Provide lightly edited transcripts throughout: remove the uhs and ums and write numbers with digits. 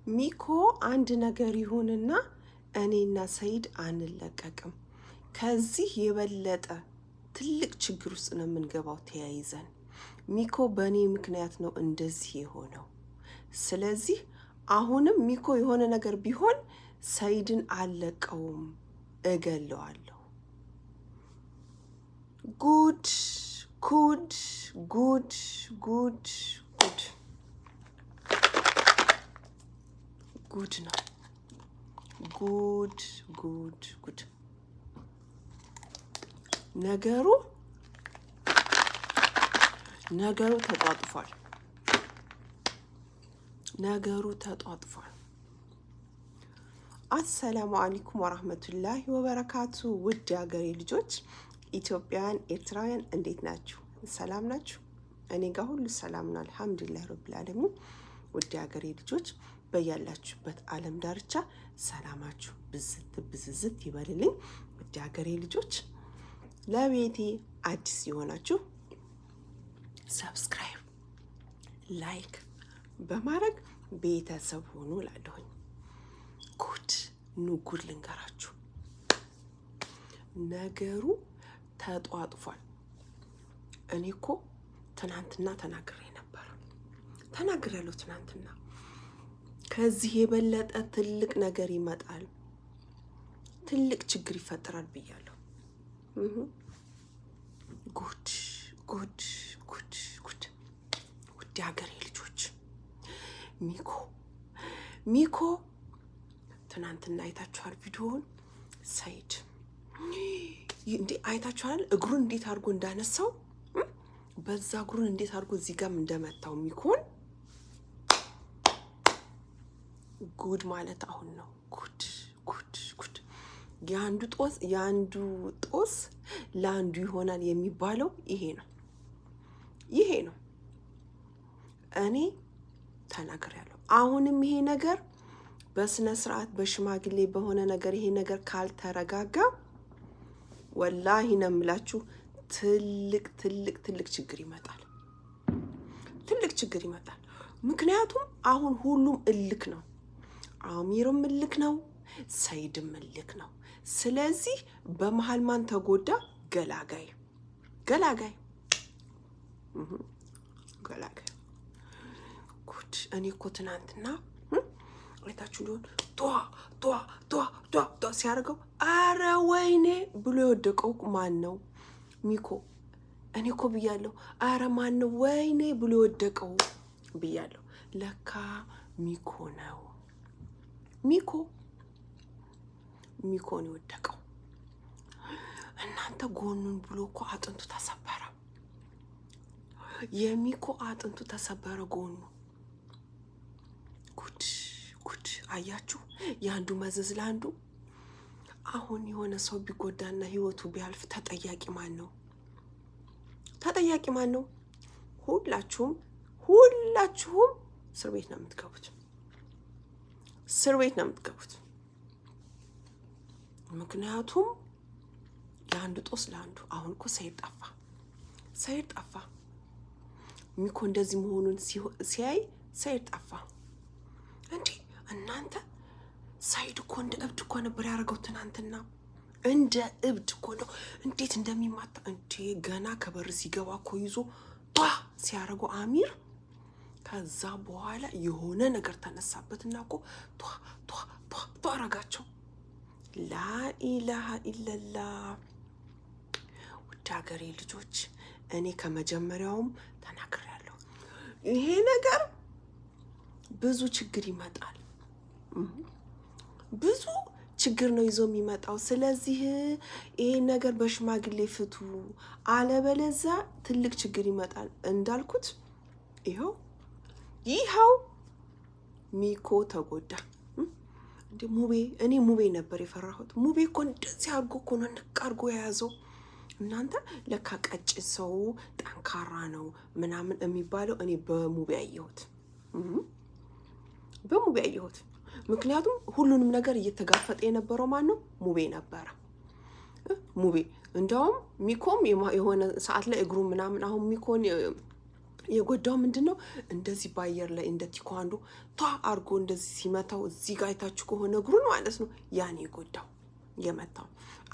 ሚኮ አንድ ነገር ይሁንና እኔና ሰይድ አንለቀቅም። ከዚህ የበለጠ ትልቅ ችግር ውስጥ ነው የምንገባው ተያይዘን። ሚኮ በእኔ ምክንያት ነው እንደዚህ የሆነው። ስለዚህ አሁንም ሚኮ የሆነ ነገር ቢሆን ሰይድን አልለቀውም፣ እገለዋለሁ። ጉድ ጉድ ጉድ ጉድ ጉድ ጉድ ነው። ጉድ ጉድ ጉድ ነገሩ ተጧጥፏል። አሰላሙ አለይኩም ወራህመቱላሂ ወበረካቱ። ውድ ሀገሬ ልጆች ኢትዮጵያውያን፣ ኤርትራውያን እንዴት ናችሁ? ሰላም ናችሁ? እኔ ጋር ሁሉ ሰላም ነው አልሐምዱሊላህ ረብል ዓለሚን። ውድ ሀገሬ ልጆች በያላችሁበት ዓለም ዳርቻ ሰላማችሁ ብዝዝት ይበልልኝ። ውድ ሀገሬ ልጆች ለቤቴ አዲስ የሆናችሁ ሰብስክራይብ፣ ላይክ በማድረግ ቤተሰብ ሆኑ እላለሁኝ። ጉድ ልንገራችሁ፣ ነገሩ ተጧጥፏል። እኔ እኮ ትናንትና ተናግሬያለሁ። ትናንትና ከዚህ የበለጠ ትልቅ ነገር ይመጣል፣ ትልቅ ችግር ይፈጠራል ብያለሁ። ጉድ ጉድ ጉድ ጉድ! ውድ ሀገሬ ልጆች ሚኮ ትናንትና አይታችኋል ቪዲዮውን። ሰይድ እንዴ አይታችኋል? እግሩን እንዴት አድርጎ እንዳነሳው፣ በዛ እግሩን እንዴት አድርጎ እዚህ ጋርም እንደመታው ሚኮን። ጉድ ማለት አሁን ነው። ጉድ ጉድ ጉድ! የአንዱ ጦስ ለአንዱ ይሆናል የሚባለው ይሄ ነው። እኔ ተናግሬያለሁ። አሁንም ይሄ ነገር በስነ ስርዓት በሽማግሌ በሆነ ነገር ይሄ ነገር ካልተረጋጋ ወላሂ ነው የምላችሁ ትልቅ ችግር ይመጣል። ምክንያቱም አሁን ሁሉም እልክ ነው። አሚርም እልክ ነው፣ ሰይድም እልክ ነው። ስለዚህ በመሀል ማን ተጎዳ? ገላጋይ። ጉድ! እኔ እኮ ትናንትና አይታችሁ ሊሆን ጧ ሲያደርገው አረ ወይኔ ብሎ የወደቀው ማን ነው? ሚኮ። እኔ እኮ ብያለሁ፣ አረ ማን ነው ወይኔ ብሎ የወደቀው ብያለሁ። ለካ ሚኮ ነው። ሚኮ ነው የወደቀው። እናንተ ጎኑን ብሎ እኮ አጥንቱ ተሰበረ። የሚኮ አጥንቱ ተሰበረ ጎኑ። ጉድ! አያችሁ፣ የአንዱ መዘዝ ለአንዱ። አሁን የሆነ ሰው ቢጎዳና ህይወቱ ቢያልፍ ተጠያቂ ማን ነው? ሁላችሁም እስር ቤት ነው የምትገቡት። ምክንያቱም የአንዱ ጦስ ለአንዱ። አሁን እኮ ሰይድ ጠፋ። ሚኮ እንደዚህ መሆኑን ሲያይ ሰይድ ጠፋ። እንዴ እናንተ፣ ሰይድ እኮ እንደ እብድ እኮ ነበር ያደረገው ትናንትና። እንደ እብድ እኮ ነው። እንዴት እንደሚማታ እንዴ! ገና ከበር ሲገባ እኮ ይዞ ሲያደርገው አሚር። ከዛ በኋላ የሆነ ነገር ተነሳበትና እኮ ቷ አረጋቸው። ላኢላሃ ኢለላህ። ውድ ሀገሬ ልጆች እኔ ከመጀመሪያውም ተናግሬያለሁ። ይሄ ነገር ብዙ ችግር ይመጣል። ብዙ ችግር ነው ይዞ የሚመጣው። ስለዚህ ይሄ ነገር በሽማግሌ ፍቱ፣ አለበለዚያ ትልቅ ችግር ይመጣል። እንዳልኩት ይኸው ሚኮ ተጎዳ። እንደ ሙቤ ነበር የፈራሁት። ሙቤ እኮ እንደዚህ አድርጎ እኮ ነው ንቅ አድርጎ የያዘው። እናንተ ለካ ቀጭን ሰው ጠንካራ ነው ምናምን የሚባለው እኔ በሙቤ አየሁት። ምክንያቱም ሁሉንም ነገር እየተጋፈጠ የነበረው ማን ነው? ሙቤ ነበረ። እንደውም ሚኮም የሆነ ሰዓት ላይ እግሩ ምናምን፣ አሁን ሚኮን የጎዳው ምንድነው? እንደዚህ ባየር ላይ እንደ ቲኳንዶ ቷ አርጎ እንደዚህ ሲመታው እዚህ ጋር አይታችሁ ከሆነ እግሩን ማለት ነው ያኔ የጎዳው የመታው።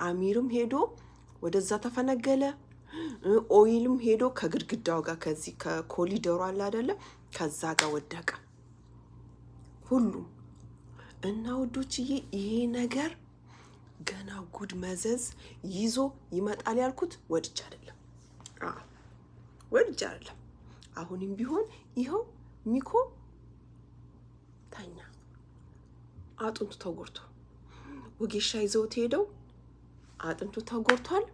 አሚርም ሄዶ ወደዛ ተፈነገለ። ኦይልም ሄዶ ከግድግዳው ጋር ከዚህ ከኮሊደሩ አለ አይደለ ከዛ ጋር ወደቀ ሁሉም። እና ውዶችዬ ይሄ ነገር ገና ጉድ መዘዝ ይዞ ይመጣል ያልኩት ወድጄ አይደለም። ወድጄ አይደለም። አሁንም ቢሆን ይኸው ሚኮ ተኛ፣ አጥንቱ ተጎርቶ ወጌሻ ይዘውት ሄደው አጥንቱ ተጎርቷል።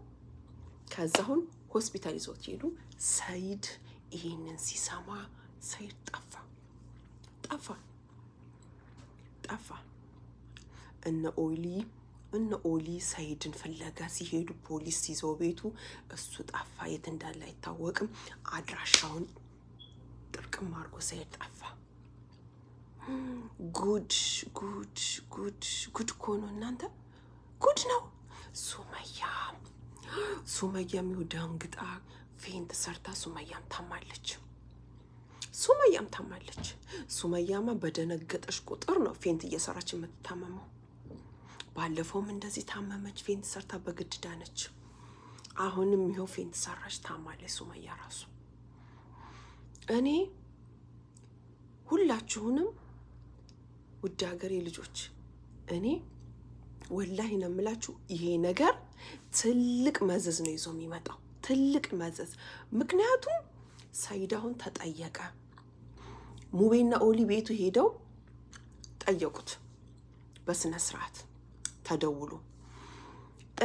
ከዛ አሁን ሆስፒታል ይዘውት ሄዱ። ሰይድ ይሄንን ሲሰማ ሰይድ ጠፋ። እነ ኦሊ ሰይድን ፍለጋ ሲሄዱ ፖሊስ ይዘው ቤቱ እሱ ጠፋ። የት እንዳለ አይታወቅም። አድራሻውን ጥርቅም አድርጎ ሰይድ ጠፋ። ጉድ እኮ ነው እናንተ፣ ጉድ ነው። ሱመያም ይኸው ደንግጣ ፌንት ሰርታ ሱመያም ታማለች። ሱመያማ በደነገጠች ቁጥር ነው ፌንት እየሰራች የምትታመመው። ባለፈውም እንደዚህ ታመመች፣ ፌንት ሰርታ በግድ ዳነች። አሁንም ይኸው ፌንት ሰራች፣ ታማለች ሱመያ ራሱ። እኔ ሁላችሁንም ውድ ሀገሬ ልጆች እኔ ወላሂ ነው የምላችሁ ይሄ ነገር ትልቅ መዘዝ ነው ይዞ የሚመጣው፣ ትልቅ መዘዝ። ምክንያቱም ሰይድ አሁን ተጠየቀ። ሙቤና ኦሊ ቤቱ ሄደው ጠየቁት በስነ ስርዓት ተደውሎ።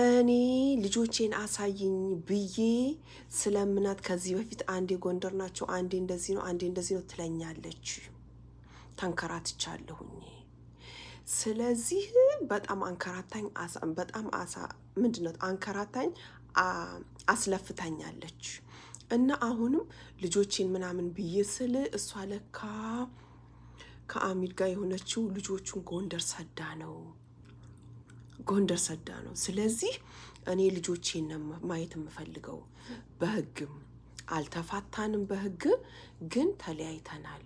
እኔ ልጆቼን አሳይኝ ብዬ ስለምናት ከዚህ በፊት አንዴ ጎንደር ናቸው፣ አንዴ እንደዚህ ነው፣ አንዴ እንደዚህ ነው ትለኛለች። ተንከራትቻለሁኝ። ስለዚህ በጣም አንከራታኝ አስለፍታኛለች። እና አሁንም ልጆቼን ምናምን ብዬ ስል እሷ ለካ ከአሚር ጋር የሆነችው ልጆቹን ጎንደር ሰዳ ነው። ስለዚህ እኔ ልጆቼን ማየት የምፈልገው። በህግም አልተፋታንም፣ በህግ ግን ተለያይተናል።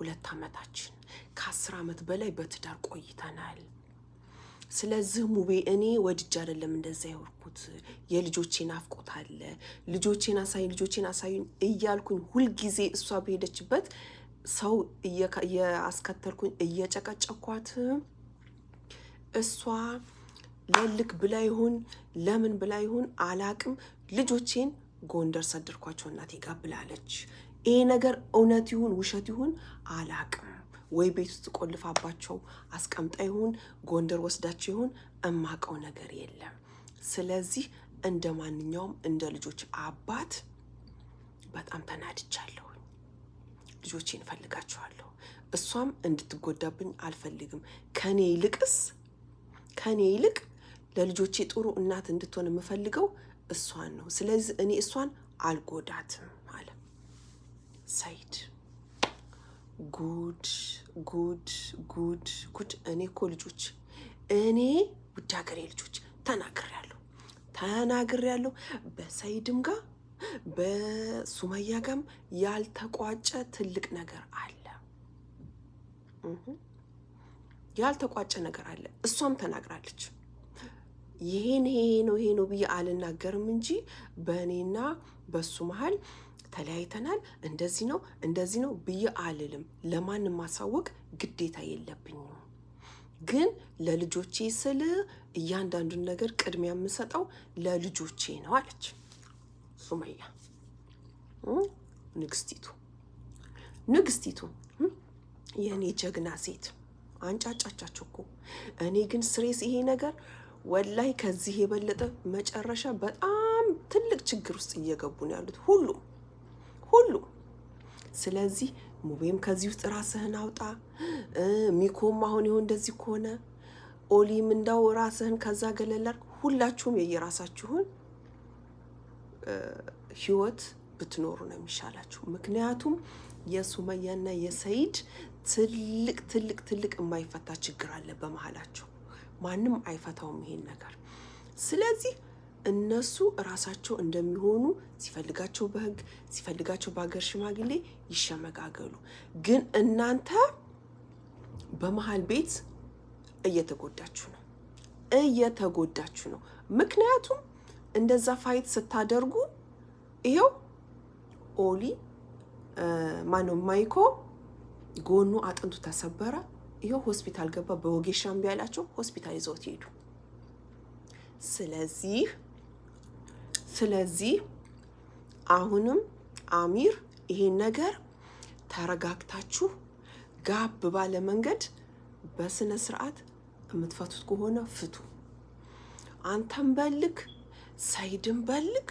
2 ዓመታችን፣ ከ10 ዓመት በላይ በትዳር ቆይተናል። ስለዚህ ሙቤ እኔ ወድጄ አይደለም እንደዛ ያወርኩት፣ የልጆቼ ናፍቆት አለ። ልጆቼን አሳዩኝ እያልኩኝ ሁልጊዜ እሷ በሄደችበት ሰው እያስከተልኩኝ እየጨቀጨኳት፣ እሷ ለልክ ብላ ይሁን ለምን ብላ ይሁን አላቅም፣ ልጆቼን ጎንደር ሰደርኳቸው እናቴ ጋር ብላለች። ይሄ ነገር እውነት ይሁን ውሸት ይሁን አላቅም። ወይ ቤት ውስጥ ቆልፋባቸው አስቀምጣ ይሁን ጎንደር ወስዳቸው ይሁን እማቀው ነገር የለም። ስለዚህ እንደ ማንኛውም እንደ ልጆች አባት በጣም ተናድቻለሁ። ልጆቼን እፈልጋቸዋለሁ። እሷም እንድትጎዳብኝ አልፈልግም። ከኔ ይልቅ ለልጆቼ ጥሩ እናት እንድትሆን የምፈልገው እሷን ነው። ስለዚህ እኔ እሷን አልጎዳትም አለ ሰይድ። ጉድ። እኔ እኮ ልጆች፣ እኔ ውድ ሀገሬ ልጆች ተናግሬያለሁ። በሰይድም ጋር በሱመያ ጋርም ያልተቋጨ ትልቅ ነገር አለ። እሷም ተናግራለች። ይሄ ነው ብዬ አልናገርም እንጂ በእኔና በሱ መሀል ተለያይተናል፣ እንደዚህ ነው ብዬ አልልም። ለማንም ማሳወቅ ግዴታ የለብኝም። ግን ለልጆቼ ስል እያንዳንዱን ነገር ቅድሚያ የምሰጠው ለልጆቼ ነው አለች ሱመያ። ንግስቲቱ የእኔ ጀግና ሴት አንጫጫቻቸው እኮ። እኔ ግን ስሬስ ይሄ ነገር ወላይ ከዚህ የበለጠ መጨረሻ በጣም ትልቅ ችግር ውስጥ እየገቡ ነው ያሉት ሁሉም። ስለዚህ ሙቤም ከዚህ ውስጥ ራስህን አውጣ። ሚኮም አሁን ይሁን እንደዚህ ከሆነ ኦሊም እንዳው ራስህን ከዛ ገለላር። ሁላችሁም የየራሳችሁን ህይወት ብትኖሩ ነው የሚሻላችሁ። ምክንያቱም የሱመያና የሰይድ ትልቅ የማይፈታ ችግር አለ በመሃላቸው። ማንም አይፈታውም ይሄን ነገር። ስለዚህ እነሱ ራሳቸው እንደሚሆኑ ሲፈልጋቸው በህግ ሲፈልጋቸው በሀገር ሽማግሌ ይሸመጋገሉ። ግን እናንተ በመሃል ቤት እየተጎዳችሁ ነው። ምክንያቱም እንደዛ ፋይት ስታደርጉ ይኸው ኦሊ ማነው ማይኮ ጎኑ አጥንቱ ተሰበረ። ይኸው ሆስፒታል ገባ። በወጌሻ እምቢ ያላቸው ሆስፒታል ይዘውት ሄዱ። ስለዚህ አሁንም አሚር ይሄን ነገር ተረጋግታችሁ ጋብ ባለ መንገድ በስነ ስርዓት የምትፈቱት ከሆነ ፍቱ። አንተም በልክ ሰይድን በልክ።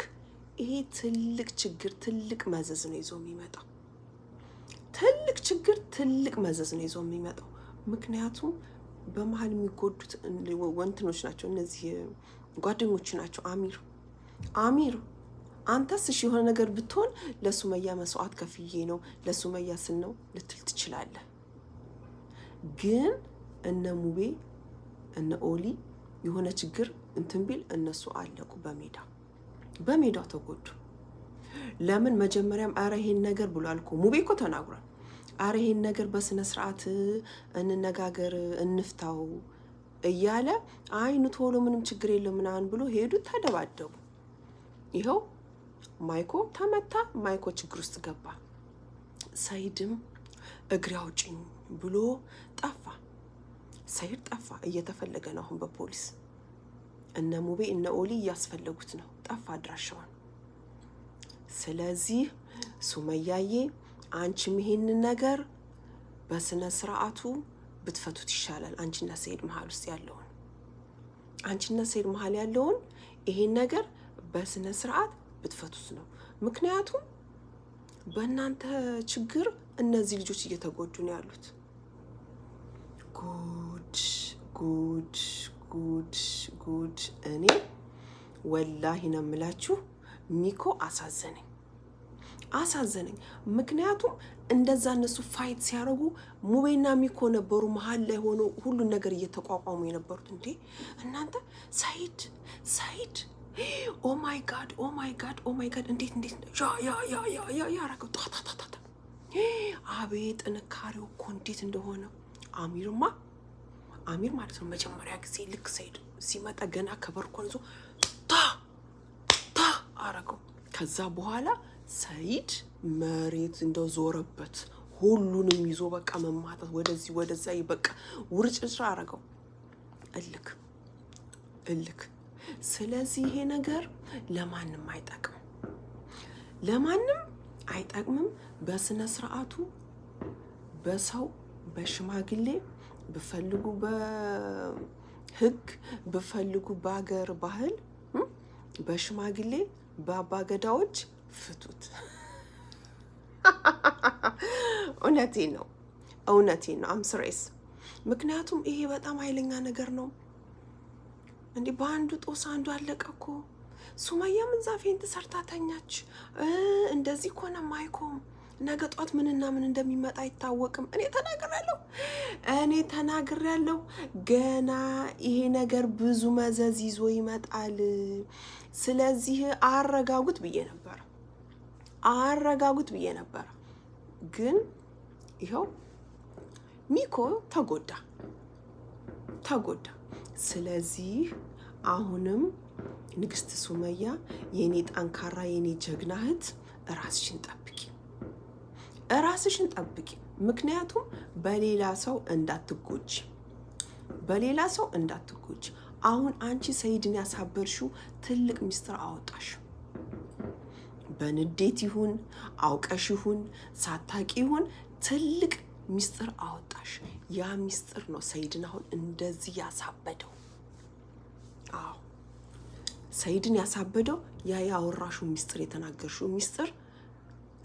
ይሄ ትልቅ ችግር ትልቅ መዘዝ ነው ይዞ የሚመጣው። ትልቅ መዘዝ ነው ይዞ የሚመጣው። ምክንያቱም በመሃል የሚጎዱት ወንትኖች ናቸው፣ እነዚህ ጓደኞች ናቸው። አሚር አንተስ እሺ የሆነ ነገር ብትሆን ለሱመያ መስዋዕት ከፍዬ ነው ለሱመያ ስል ነው ልትል ትችላለህ። ግን እነ ሙቤ እነ ኦሊ የሆነ ችግር እንትን ቢል እነሱ አለቁ። በሜዳው ተጎዱ። ለምን መጀመሪያም አረ ይሄን ነገር ብሏል እኮ ሙቤ እኮ ተናግሯል። አረ ይሄን ነገር በስነ ስርዓት እንነጋገር እንፍታው እያለ አይኑ ቶሎ ምንም ችግር የለም ምናምን ብሎ ሄዱ፣ ተደባደቡ። ይኸው ማይኮ ተመታ፣ ማይኮ ችግር ውስጥ ገባ። ሰይድም እግሬ አውጭኝ ብሎ ጠፋ። ሰይድ ጠፋ፣ እየተፈለገ ነው አሁን በፖሊስ። እነ ሙቤ እነ ኦሊ እያስፈለጉት ነው፣ ጠፋ አድራሻውን። ስለዚህ ሱመያዬ አንቺም ይሄንን ነገር በስነ ስርዓቱ ብትፈቱት ይሻላል። አንቺና ሰይድ መሀል ያለውን ይሄን ነገር በስነ ስርዓት ብትፈቱት ነው። ምክንያቱም በእናንተ ችግር እነዚህ ልጆች እየተጎዱ ነው ያሉት። ጉድ! እኔ ወላሂ ነው የምላችሁ፣ ሚኮ አሳዘነኝ። ምክንያቱም እንደዛ እነሱ ፋይት ሲያደርጉ ሙቤና ሚኮ ነበሩ መሀል ላይ ሆኖ ሁሉን ነገር እየተቋቋሙ የነበሩት። እንዴ እናንተ ሰይድ ኦ ማይ ጋድ እንዴት ያ ያረገው ታታታታ አቤት ጥንካሬው እኮ እንዴት እንደሆነ። አሚር ማለት ነው መጀመሪያ ጊዜ ልክ ሰይድ ሲመጣ ገና ከበርኮን ይዞ ታ አረገው። ከዛ በኋላ ሰይድ መሬት እንደው ዞረበት፣ ሁሉንም ይዞ በቃ መማታት ወደዚህ ወደዛ በቃ ውርጭጭ አረገው። እልክ። ስለዚህ ይሄ ነገር ለማንም አይጠቅምም። በስነ ስርዓቱ በሰው በሽማግሌ ብፈልጉ በህግ ብፈልጉ በአገር ባህል በሽማግሌ በአባገዳዎች ፍቱት። እውነቴን ነው አምስሬስ። ምክንያቱም ይሄ በጣም ኃይለኛ ነገር ነው። እንዴ በአንዱ ጦስ አንዱ አለቀ እኮ። ሱመያም እዛ ፌንት ሰርታ ተኛች። እንደዚህ ኮነ ማይኮም ነገ ጧት ምንና ምን እንደሚመጣ አይታወቅም። እኔ ተናግሬያለሁ። ገና ይሄ ነገር ብዙ መዘዝ ይዞ ይመጣል። ስለዚህ አረጋጉት ብዬ ነበር። ግን ይኸው ሚኮ ተጎዳ። ስለዚህ አሁንም ንግስት ሱመያ የኔ ጠንካራ የኔ ጀግና እህት ራስሽን ጠብቂ። ምክንያቱም በሌላ ሰው እንዳትጎጂ። አሁን አንቺ ሰይድን ያሳበርሽው ትልቅ ሚስጥር አወጣሽ። በንዴት ይሁን አውቀሽ ይሁን ሳታቂ ይሁን ትልቅ ሚስጥር አወጣሽ። ያ ሚስጥር ነው ሰይድን አሁን እንደዚህ ያሳበደው። ሰይድን ያሳበደው ያ ያወራሽው ሚስጥር የተናገርሽው ሚስጥር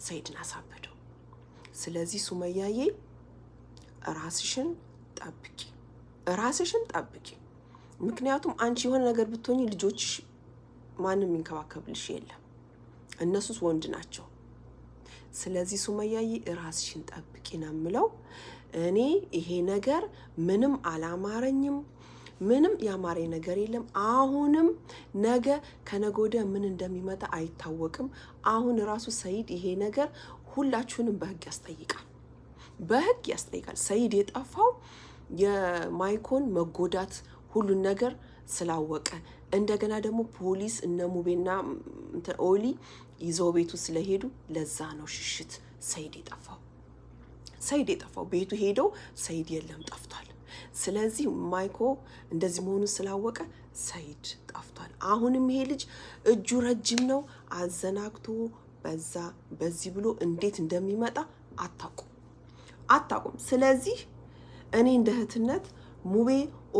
ሰይድን ያሳበደው። ስለዚህ ሱመያዬ ራስሽን ጠብቂ። ምክንያቱም አንቺ የሆነ ነገር ብትሆኚ ልጆችሽ ማንም የሚንከባከብልሽ የለም፣ እነሱስ ወንድ ናቸው። ስለዚህ ሱመያዬ ራስሽን ጠብቂ ነው የምለው። እኔ ይሄ ነገር ምንም አላማረኝም። ምንም ያማረ ነገር የለም። አሁንም ነገ ከነገ ወዲያ ምን እንደሚመጣ አይታወቅም። አሁን ራሱ ሰይድ ይሄ ነገር ሁላችሁንም በህግ ያስጠይቃል፣ በህግ ያስጠይቃል። ሰይድ የጠፋው የማይኮን መጎዳት ሁሉን ነገር ስላወቀ እንደገና ደግሞ ፖሊስ እነ ሙቤና ኦሊ ይዘው ቤቱ ስለሄዱ ለዛ ነው ሽሽት ሰይድ የጠፋው። ሰይድ የጠፋው ቤቱ ሄደው ሰይድ የለም ጠፍቷል። ስለዚህ ማይኮ እንደዚህ መሆኑን ስላወቀ ሰይድ ጠፍቷል። አሁንም ይሄ ልጅ እጁ ረጅም ነው። አዘናግቶ በዛ በዚህ ብሎ እንዴት እንደሚመጣ አታውቁም። ስለዚህ እኔ እንደ እህትነት ሙቤ፣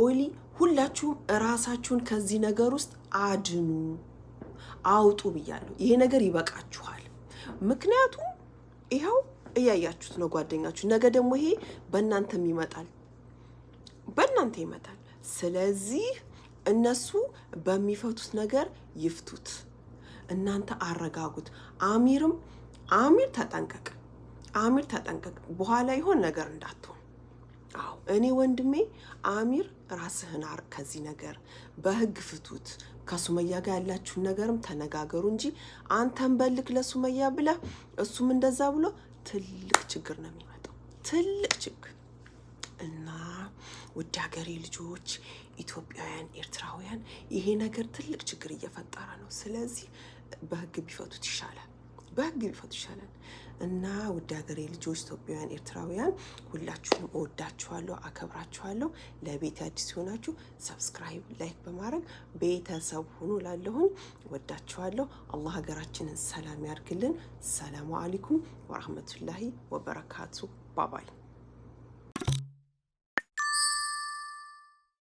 ኦሊ ሁላችሁም እራሳችሁን ከዚህ ነገር ውስጥ አድኑ፣ አውጡ ብያለሁ። ይሄ ነገር ይበቃችኋል። ምክንያቱም ይኸው እያያችሁት ነው ጓደኛችሁ። ነገ ደግሞ ይሄ በእናንተም ይመጣል፣ በእናንተ ይመጣል። ስለዚህ እነሱ በሚፈቱት ነገር ይፍቱት፣ እናንተ አረጋጉት። አሚር ተጠንቀቅ፣ አሚር ተጠንቀቅ፣ በኋላ ይሆን ነገር እንዳትሆን። አዎ እኔ ወንድሜ አሚር ራስህን አርቅ ከዚህ ነገር፣ በህግ ፍቱት። ከሱመያ ጋር ያላችሁን ነገርም ተነጋገሩ እንጂ አንተን በልክ ለሱመያ ብለህ እሱም እንደዛ ብሎ ትልቅ ችግር ነው የሚመጣው፣ ትልቅ ችግር። እና ውድ ሀገሬ ልጆች ኢትዮጵያውያን፣ ኤርትራውያን ይሄ ነገር ትልቅ ችግር እየፈጠረ ነው። ስለዚህ በህግ ቢፈቱት ይሻላል፣ በህግ ቢፈቱ ይሻላል። እና ውድ ሀገሬ ልጆች ኢትዮጵያውያን፣ ኤርትራውያን ሁላችሁንም እወዳችኋለሁ፣ አከብራችኋለሁ። ለቤት አዲስ ሲሆናችሁ ሰብስክራይብ፣ ላይክ በማድረግ ቤተሰብ ሁኑ። ላለሁኝ እወዳችኋለሁ። አላህ ሀገራችንን ሰላም ያርግልን። ሰላሙ አለይኩም ወራህመቱላሂ ወበረካቱ። ባባይ